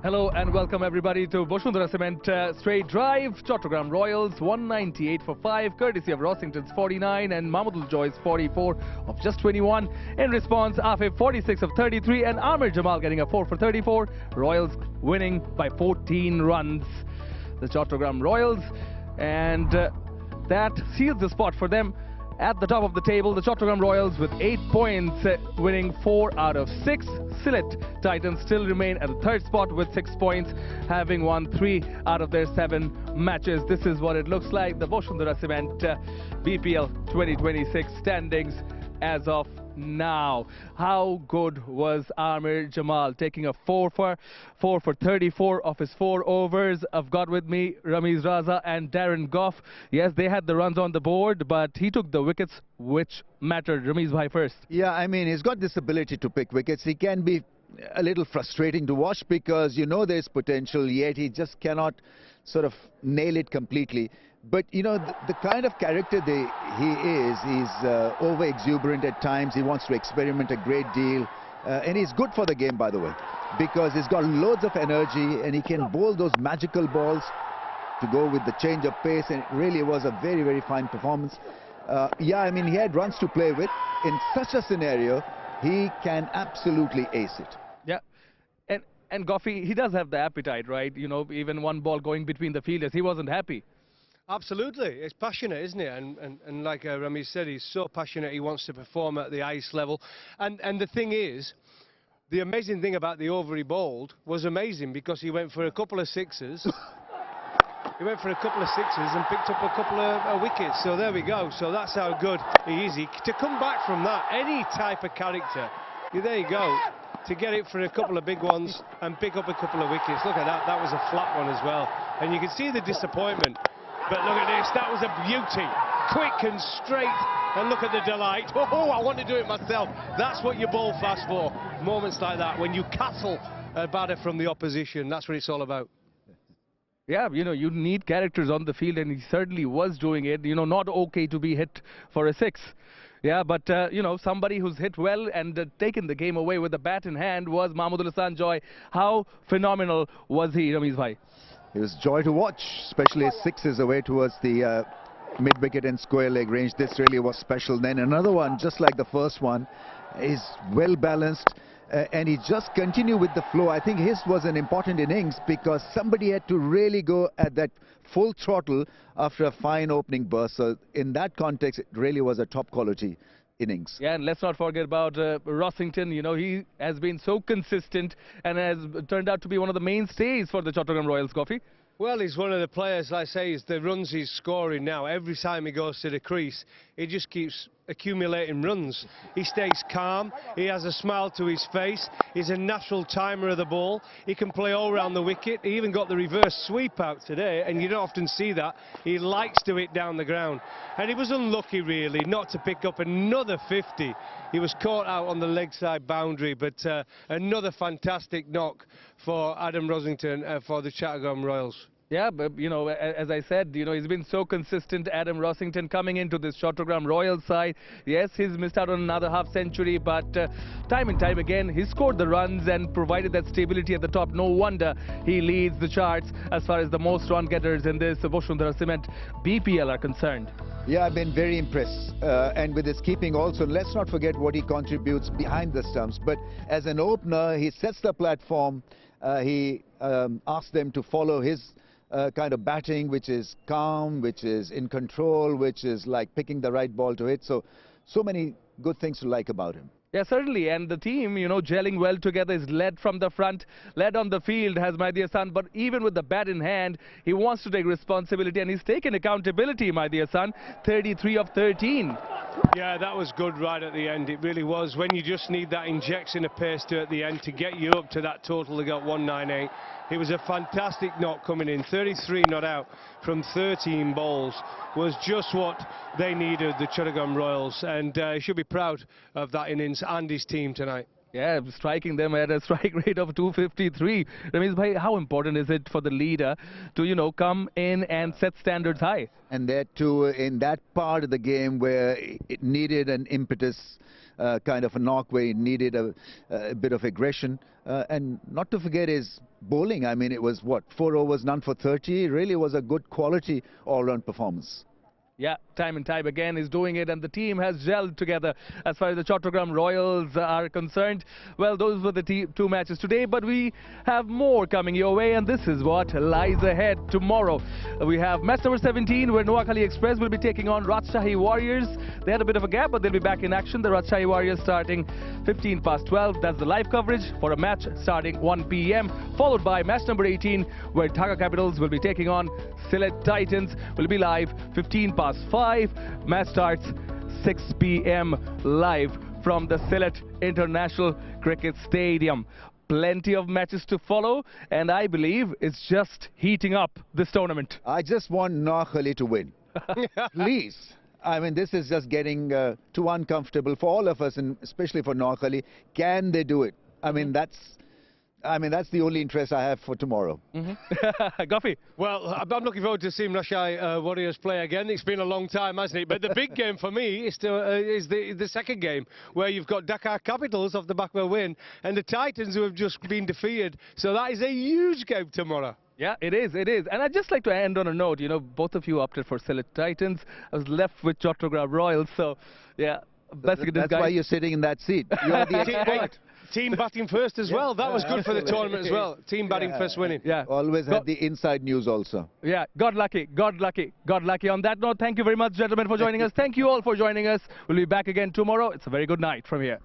Hello and welcome everybody to BASHUNDHARA Cement Straight Drive. Chattogram Royals 198 for 5, courtesy of Rossington's 49 and Mahmudul Joy's 44 of just 21. In response, Afif 46 of 33 and Amir Jamal getting a 4 for 34. Royals winning by 14 runs. The Chattogram Royals, and that seals the spot for them at the top of the table. The Chattogram Royals with 8 points, winning 4 out of 6. Sylhet Titans still remain at the third spot with 6 points, having won 3 out of their 7 matches. This is what it looks like, the BASHUNDHARA Cement BPL 2026 standings as of now. How good was Amir Jamal, taking a 4 for 34 of his 4 overs. I've got with me Ramiz and Darren Gough. Yes, they had the runs on the board, but he took the wickets, which mattered. Ramiz bhai first. Yeah, I mean, he's got this ability to pick wickets. He can be a little frustrating to watch because you know there's potential, yet he just cannot sort of nail it completely. But you know, the kind of character he is, he's over exuberant at times. He wants to experiment a great deal, and he's good for the game, by the way, because he's got loads of energy and he can bowl those magical balls to go with the change of pace, and it really was a very, very fine performance. Yeah, I mean, he had runs to play with. In such a scenario, he can absolutely ace it. Yeah. And Goughy, he does have the appetite, right? You know, even one ball going between the fielders, he wasn't happy. Absolutely, it's passionate, isn't it? And like Ramiz said, he's so passionate. He wants to perform at the highest level. And the thing is, the amazing thing about the over he bowled was amazing, because he went for a couple of sixes. He went for a couple of sixes and picked up a couple of wickets. So there we go. So that's how good he is. To come back from that, any type of character, there you go. To get it for a couple of big ones and pick up a couple of wickets. Look at that. That was a flat one as well. And you can see the disappointment. But look at this, that was a beauty. Quick and straight, and look at the delight. Oh, I want to do it myself. That's what you bowl fast for. Moments like that, when you castle a batter from the opposition, that's what it's all about. Yeah, you know, you need characters on the field, and he certainly was doing it. You know, not okay to be hit for a 6. Yeah, but, you know, somebody who's hit well and taken the game away with the bat in hand was Mahmudul Joy. How phenomenal was he, Ramiz bhai? It was joy to watch, especially his 6s away towards the mid-wicket and square leg range. This really was special. Then another one, just like the first one, is well balanced, and he just continued with the flow. I think his was an important innings because somebody had to really go at that full throttle after a fine opening burst. So in that context, it really was a top quality innings. Yeah, and let's not forget about Rossington. You know, he has been so consistent and has turned out to be one of the mainstays for the Chattogram Royals, Goughy. Well, he's one of the players, like I say, is the runs he's scoring now. Every time he goes to the crease, he just keeps accumulating runs. He stays calm, he has a smile to his face, he's a natural timer of the ball, he can play all around the wicket. He even got the reverse sweep out today, and you don't often see that. He likes to hit down the ground. And he was unlucky, really, not to pick up another 50. He was caught out on the leg side boundary, but another fantastic knock for Adam Rossington for the Chattogram Royals. Yeah, but, you know, as I said, you know, he's been so consistent, Adam Rossington, coming into this Chattogram Royals side. Yes, he's missed out on another half-century, but time and time again, he scored the runs and provided that stability at the top. No wonder he leads the charts as far as the most run-getters in this BASHUNDHARA Cement BPL are concerned. Yeah, I've been very impressed, and with his keeping also. Let's not forget what he contributes behind the stumps. But as an opener, he sets the platform. He asks them to follow his kind of batting, which is calm, which is in control, which is like picking the right ball to hit. So many good things to like about him. Yeah, certainly. And the team, you know, gelling well together, is led from the front, led on the field, has my dear son. But even with the bat in hand, he wants to take responsibility, and he's taken accountability, my dear son. 33 of 13. Yeah, that was good right at the end. It really was. When you just need that injection of pace at the end to get you up to that total, they got 198. It was a fantastic knock coming in. 33 not out from 13 balls was just what they needed, the Chattogram Royals. And he should be proud of that innings and his team tonight. Yeah, striking them at a strike rate of 253. Ramiz bhai, how important is it for the leader to, you know, come in and set standards high? And that too, in that part of the game where it needed an impetus, kind of a knock, where it needed a bit of aggression. And not to forget his bowling. I mean, it was, what, 4 overs, none for 30. Really was a good quality all-round performance. Yeah, time and time again is doing it, and the team has gelled together as far as the Chattogram Royals are concerned. Well, those were the two matches today, but we have more coming your way, and this is what lies ahead tomorrow. We have match number 17, where Noakhali Express will be taking on Rajshahi Warriors. They had a bit of a gap, but they'll be back in action. The Rajshahi Warriors starting 15 past 12. That's the live coverage for a match starting 1 p.m. Followed by match number 18, where Dhaka Capitals will be taking on Sylhet Titans. Will be live 15 past 5. Match starts 6 p.m. live from the Sylhet International Cricket Stadium. Plenty of matches to follow, and I believe it's just heating up this tournament. I just want Noakhali to win. Please. I mean, this is just getting too uncomfortable for all of us, and especially for Noakhali. Can they do it? I mean, that's the only interest I have for tomorrow. Goughy. Well, I'm looking forward to seeing Rajshahi Warriors play again. It's been a long time, hasn't it? But the big game for me is the second game, where you've got Dhaka Capitals off the back of a win, and the Titans, who have just been defeated. So that is a huge game tomorrow. Yeah, it is, it is. And I'd just like to end on a note. You know, both of you opted for Sylhet Titans. I was left with Chattogram Royals. So, yeah, best of That's why you're sitting in that seat. You're the expert. Team batting first as well. That was good for the tournament as well. Team batting first winning. Yeah. Always had the inside news also. Yeah, God lucky, God lucky, God lucky. On that note, thank you very much, gentlemen, for joining us. Thank you all for joining us. We'll be back again tomorrow. It's a very good night from here.